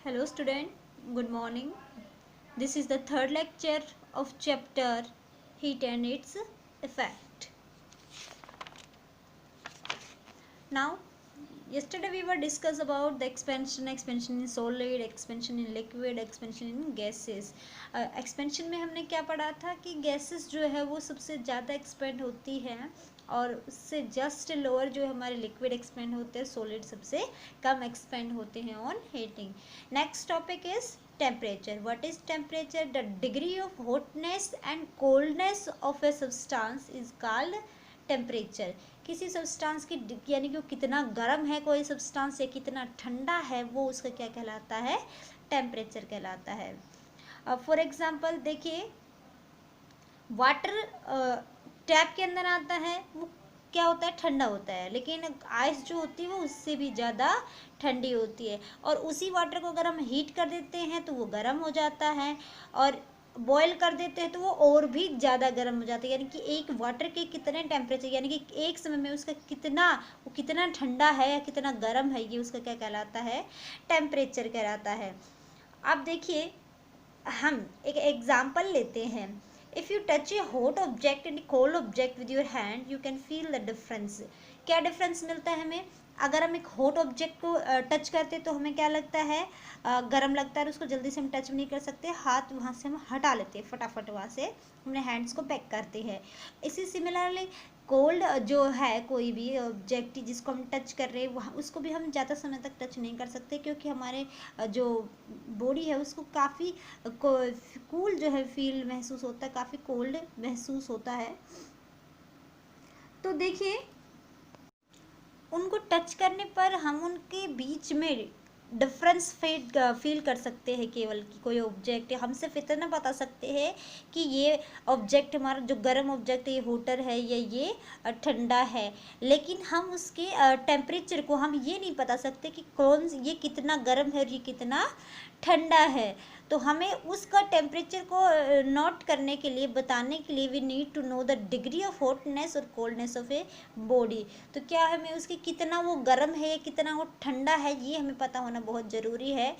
Hello student, good morning. This is the third lecture of chapter Heat and its effect. Now, yesterday we were discuss about the expansion in solid, expansion in liquid, expansion in gases. Expansion में हमने क्या पढ़ा था कि gases जो है वो सबसे ज़्यादा expand होती है और उससे जस्ट लोअर जो हमारे लिक्विड एक्सपेंड होते हैं, सॉलिड सबसे कम एक्सपेंड होते हैं on heating. Next topic is temperature. What is temperature? The degree of hotness and coldness of a substance is called temperature. किसी सब्सटेंस की यानी कि वो कितना गर्म है कोई सब्सटेंस या कितना ठंडा है वो उसका क्या कहलाता है? टेम्परेचर कहलाता है. फॉर एग्जाम्पल देखिए, वाटर टैप के अंदर आता है वो क्या होता है? ठंडा होता है, लेकिन आइस जो होती है वो उससे भी ज़्यादा ठंडी होती है. और उसी वाटर को अगर हम हीट कर देते हैं तो वो गर्म हो जाता है, और बॉयल कर देते हैं तो वो और भी ज़्यादा गर्म हो जाता है. यानी कि एक वाटर के कितने टेम्परेचर, यानी कि एक समय में उसका वो कितना ठंडा है या कितना गर्म है, ये उसका क्या कहलाता है? टेम्परेचर कहलाता है. अब देखिए, हम एक एग्जाम्पल लेते हैं. If you touch A hot object and cold object with your hand, you can feel the difference. क्या डिफरेंस मिलता है हमें? अगर हम एक हॉट ऑब्जेक्ट को टच करते हैं तो हमें क्या लगता है? गर्म लगता है, उसको जल्दी से हम टच नहीं कर सकते, हाथ वहाँ से हम हटा लेते हैं फटाफट, वहाँ से अपने हैंड्स को पैक करते हैं. इसी सिमिलरली कोल्ड जो है, कोई भी ऑब्जेक्ट जिसको हम टच कर रहे हैं वहाँ उसको भी हम ज़्यादा समय तक टच नहीं कर सकते, क्योंकि हमारे जो बॉडी है उसको काफ़ी कूल जो है फील महसूस होता है, काफ़ी कोल्ड महसूस होता है. तो देखिए, उनको टच करने पर हम उनके बीच में डिफरेंस फील कर सकते हैं. केवल कि कोई ऑब्जेक्ट, हम सिर्फ इतना बता सकते हैं कि ये ऑब्जेक्ट हमारा जो गर्म ऑब्जेक्ट है ये हीटर है या ये ठंडा है, लेकिन हम उसके टेम्परेचर को हम ये नहीं बता सकते कि कौन ये कितना गर्म है और ये कितना ठंडा है. तो हमें उसका टेम्परेचर को नोट करने के लिए, बताने के लिए, we need to know the degree of hotness और कोल्डनेस ऑफ ए बॉडी. तो क्या हमें उसकी कितना वो गर्म है या कितना वो ठंडा है, ये हमें पता होना बहुत ज़रूरी है.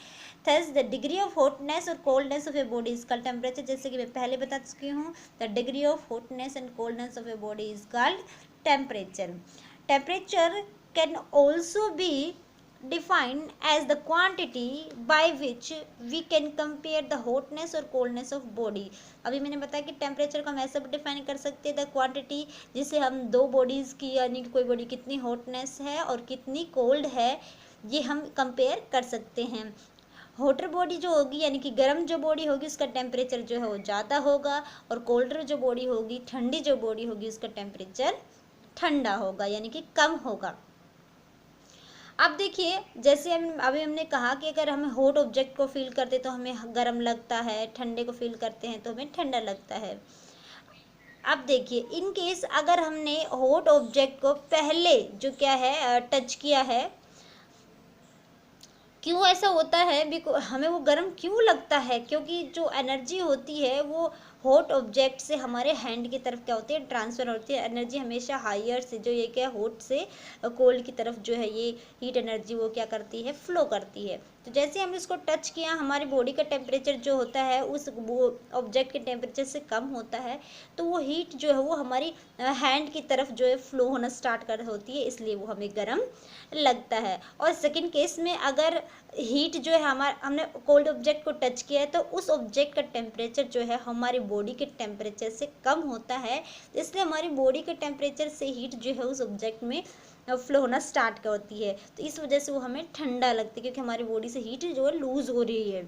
Thus the degree of hotness और coldness of a body is called temperature. जैसे कि मैं पहले बता चुकी हूँ, the degree of hotness and coldness of a body is called temperature. Temperature can also be defined as the quantity by which we can compare the hotness or coldness of body. अभी मैंने बताया कि temperature को हम ऐसे भी define कर सकते हैं, द क्वांटिटी जिसे हम दो बॉडीज़ की, यानी कि कोई बॉडी कितनी हॉटनेस है और कितनी कोल्ड है, ये हम कंपेयर कर सकते हैं. हॉटर बॉडी जो होगी, यानी कि गर्म जो बॉडी होगी, उसका टेम्परेचर जो है वो ज़्यादा होगा, और कोल्डर जो बॉडी होगी, ठंडी जो बॉडी होगी, उसका टेम्परेचर ठंडा होगा, यानी कि कम होगा. अब देखिए, जैसे अभी हमने कहा कि अगर हम हॉट ऑब्जेक्ट को फील करते तो हमें गर्म लगता है, ठंडे को फील करते हैं तो हमें ठंडा लगता है. अब देखिए, इन केस अगर हमने हॉट ऑब्जेक्ट को पहले जो क्या है टच किया है, क्यों ऐसा होता है? हमें वो गर्म क्यों लगता है? क्योंकि जो एनर्जी होती है वो हॉट ऑब्जेक्ट से हमारे हैंड की तरफ क्या होती है? ट्रांसफ़र होती है. एनर्जी हमेशा हायर से, जो ये क्या हॉट से कोल्ड की तरफ जो है ये हीट एनर्जी वो क्या करती है? फ्लो करती है. तो जैसे हम इसको टच किया, हमारी बॉडी का टेम्परेचर जो होता है उस वो ऑब्जेक्ट के टेम्परेचर से कम होता है, तो वो हीट जो है वो हमारी हैंड की तरफ जो है फ्लो होना स्टार्ट कर होती है, इसलिए वो हमें गर्म लगता है. और सेकेंड केस में अगर हीट जो है हमने कोल्ड ऑब्जेक्ट को टच किया है तो उस ऑब्जेक्ट का टेम्परेचर जो है हमारी बॉडी के टेम्परेचर से कम होता है, इसलिए हमारी बॉडी के टेम्परेचर से हीट जो है उस ऑब्जेक्ट में फ्लो होना स्टार्ट करती है. तो इस वजह से वो हमें ठंडा लगता है, क्योंकि हमारी बॉडी से हीट जो है लूज हो रही है.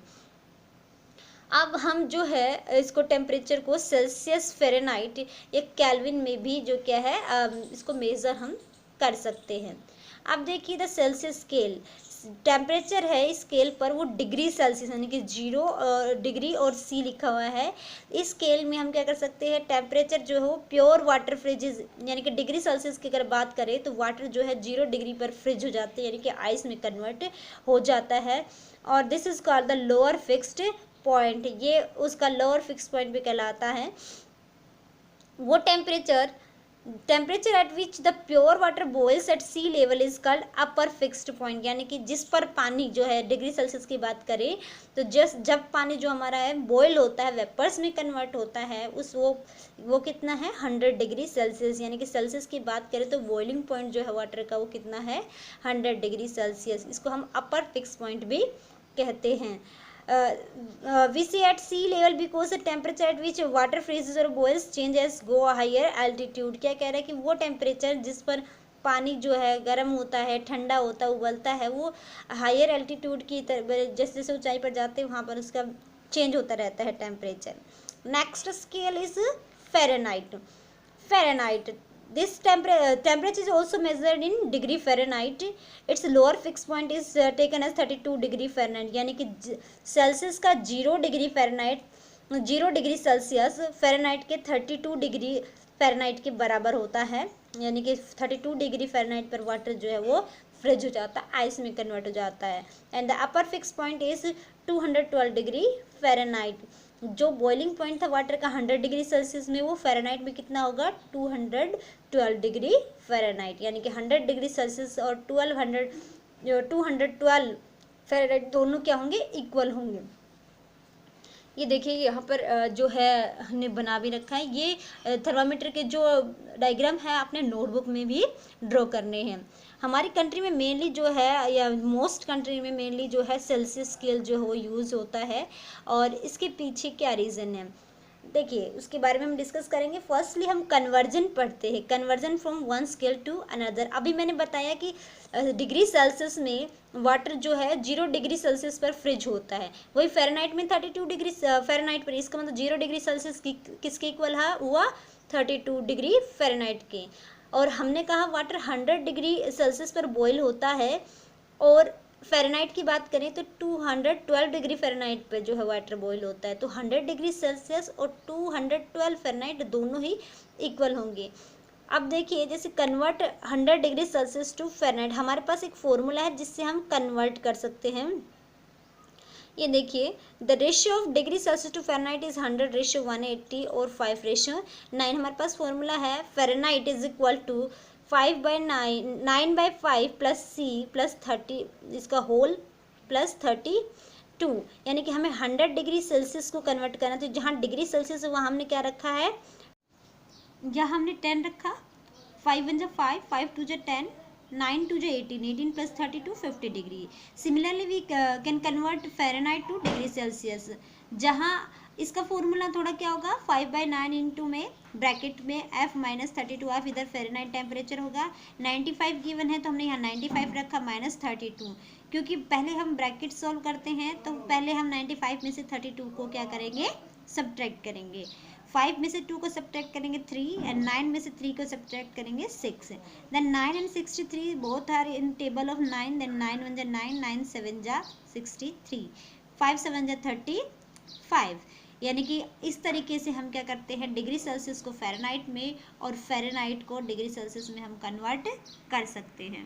अब हम जो है इसको टेम्परेचर को सेल्सियस, फ़ारेनहाइट या केल्विन में भी जो क्या है इसको मेज़र हम कर सकते हैं. अब देखिए, द सेल्सियस स्केल, टेम्परेचर है इस स्केल पर वो डिग्री सेल्सियस, यानी कि 0 डिग्री और सी लिखा हुआ है. इस स्केल में हम क्या कर सकते हैं? टेम्परेचर जो है वो प्योर वाटर फ्रिज, यानी कि डिग्री सेल्सियस की अगर बात करें तो वाटर जो है 0 डिग्री पर फ्रिज हो जाते हैं, यानी कि आइस में कन्वर्ट हो जाता है. और this is called the lower fixed point, ये उसका लोअर फिक्स पॉइंट भी कहलाता है. वो temperature temperature at which the pure water boils at sea level is called upper fixed point, यानी कि जिस पर पानी जो है डिग्री सेल्सियस की बात करें तो जब पानी जो हमारा है बॉयल होता है, वेपर्स में कन्वर्ट होता है, वो कितना है 100 डिग्री सेल्सियस, यानी कि सेल्सियस की बात करें तो बॉइलिंग पॉइंट जो है वाटर का वो कितना है 100 डिग्री सेल्सियस। इसको हम अपर फिक्स पॉइंट भी कहते हैं। we see at sea level because the temperature at which water freezes or boils change as go higher altitude। क्या कह रहा है कि वो टेम्परेचर जिस पर पानी जो है गर्म होता है, ठंडा होता है, उबलता है, वो हायर एल्टीट्यूड की तरफ जैसे जैसे ऊंचाई पर जाते हैं वहाँ पर उसका चेंज होता रहता है temperature. Next scale is Fahrenheit. Fahrenheit, this temperature is also measured in degree Fahrenheit. Its lower fixed point is taken as 32 degree Fahrenheit, यानी कि सेल्सियस का 0 degree Fahrenheit 0 degree Celsius Fahrenheit के 32 डिग्री फ़ारेनहाइट के बराबर होता है, यानी कि 32 डिग्री फ़ारेनहाइट पर वाटर जो है वो फ्रिज हो जाता है, आइस में कन्वर्ट हो जाता है। And the upper fix point is 212 degree Fahrenheit. जो बॉइलिंग पॉइंट था वाटर का 100 डिग्री सेल्सियस में, वो फ़ारेनहाइट में कितना होगा 212 डिग्री फ़ारेनहाइट, यानी कि 100 डिग्री सेल्सियस और 212 फ़ारेनहाइट दोनों क्या होंगे इक्वल होंगे। ये देखिए यहाँ पर जो है हमने बना भी रखा है, ये थर्मामीटर के जो डायग्राम है आपने नोटबुक में भी ड्रॉ करने हैं। हमारी कंट्री में मेनली जो है या मोस्ट कंट्री में मेनली जो है सेल्सियस स्केल जो है वो यूज़ होता है, और इसके पीछे क्या रीज़न है देखिए उसके बारे में हम डिस्कस करेंगे। फर्स्टली हम कन्वर्जन पढ़ते हैं, conversion from one scale to another. अभी मैंने बताया कि डिग्री सेल्सियस में वाटर जो है 0 डिग्री सेल्सियस पर फ्रिज होता है, वही फ़ारेनहाइट में 32 डिग्री फ़ारेनहाइट पर, इसका मतलब 0 डिग्री सेल्सियस किसके इक्वल हुआ 32 डिग्री फ़ारेनहाइट के। और हमने कहा वाटर 100 डिग्री सेल्सियस पर बॉयल होता है, और फ़ारेनहाइट की बात करें तो 212 डिग्री फ़ारेनहाइट पर जो है वाटर बॉयल होता है। तो 100 डिग्री सेल्सियस और 212 फ़ारेनहाइट दोनों ही इक्वल होंगे। अब देखिए जैसे convert 100 degree Celsius to Fahrenheit, हमारे पास एक फॉर्मूला है जिससे हम कन्वर्ट कर सकते हैं। ये देखिए the ratio of degree Celsius to Fahrenheit is 100:180 और 5:9। हमारे पास फॉर्मूला है Fahrenheit is equal to 9/5 plus C plus 30 इसका होल प्लस 32, यानी कि हमें 100 डिग्री सेल्सियस को कन्वर्ट करना है। तो जहाँ डिग्री सेल्सियस है वहाँ हमने क्या रखा है, यहाँ हमने 10 रखा, 5 1 = 5, 5 2 = 10, 9 2 = 18, 18 plus 32 50 degree. Similarly we can convert Fahrenheit to degree Celsius, जहाँ इसका फॉर्मूला थोड़ा क्या होगा 5/9 इंटू में ब्रैकेट में f माइनस 32f, इधर फ़ारेनहाइट टेम्परेचर होगा। 95 गिवन है तो हमने यहाँ 95 रखा माइनस 32, क्योंकि पहले हम ब्रैकेट सॉल्व करते हैं तो पहले हम 95 में से 32 को क्या करेंगे सब्ट्रैक्ट करेंगे। 5 में से 2 को सब्ट्रैक्ट करेंगे 3, एंड 9 में से 3 को सब्ट्रैक्ट करेंगे 6। Then 9 and 63 both are in table of 9, then 9 1 = 9, 9 7 = 63, 5 7 = 35। यानी कि इस तरीके से हम क्या करते हैं डिग्री सेल्सियस को फ़ारेनहाइट में और फ़ारेनहाइट को डिग्री सेल्सियस में हम कन्वर्ट कर सकते हैं।